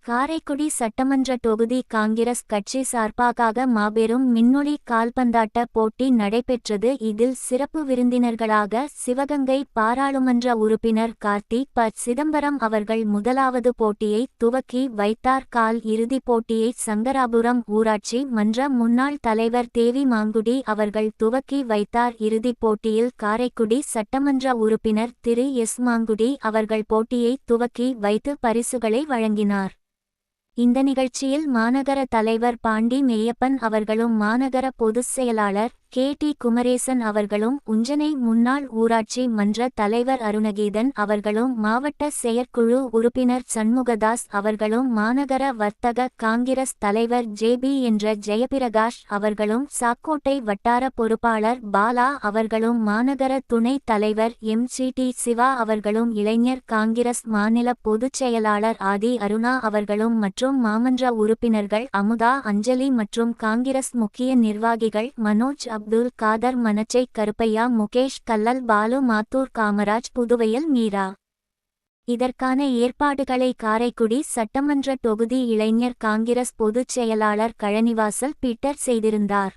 காரைக்குடி சட்டமன்ற தொகுதி காங்கிரஸ் கட்சி சார்பாக மாபெரும் மின்னொளி கால்பந்தாட்ட போட்டி நடைபெற்றது. இதில் சிறப்பு விருந்தினர்களாக சிவகங்கை பாராளுமன்ற உறுப்பினர் கார்த்திக் ப. சிதம்பரம் அவர்கள் முதலாவது போட்டியை துவக்கி வைத்தார். கால் இறுதிப் போட்டியை சங்கராபுரம் ஊராட்சி மன்ற முன்னாள் தலைவர் தேவி மாங்குடி அவர்கள் துவக்கி வைத்தார். இறுதிப் போட்டியில் காரைக்குடி சட்டமன்ற உறுப்பினர் திரு எஸ். மாங்குடி அவர்கள் போட்டியை துவக்கி வைத்து பரிசுகளை வழங்கினார். இந்த நிகழ்ச்சியில் மாநகர தலைவர் பாண்டி மெய்யப்பன் அவர்களும் மாநகர பொதுச் செயலாளர் கே. டி. குமரேசன் அவர்களும் உஞ்சனை முன்னாள் ஊராட்சி மன்ற தலைவர் அருணகீதன் அவர்களும் மாவட்ட செயற்குழு உறுப்பினர் சண்முகதாஸ் அவர்களும் மாநகர வர்த்தக காங்கிரஸ் தலைவர் ஜே. என்ற ஜெயபிரகாஷ் அவர்களும் சாக்கோட்டை வட்டார பொறுப்பாளர் பாலா அவர்களும் மாநகர துணைத் தலைவர் டி. சிவா அவர்களும் இளைஞர் காங்கிரஸ் மாநில பொதுச் செயலாளர் ஆதி அருணா அவர்களும் மற்றும் மாமன்ற உறுப்பினர்கள் அமுதா அஞ்சலி மற்றும் காங்கிரஸ் முக்கிய நிர்வாகிகள் மனோஜ் அப்துல் காதர் மனச்சை கருப்பையா முகேஷ் கல்லல் பாலு மாத்தூர் காமராஜ் புதுவையில் மீரா. இதற்கான ஏற்பாடுகளை காரைக்குடி சட்டமன்ற தொகுதி இளைஞர் காங்கிரஸ் பொதுச் செயலாளர் கழனிவாசல் பீட்டர் செய்திருந்தார்.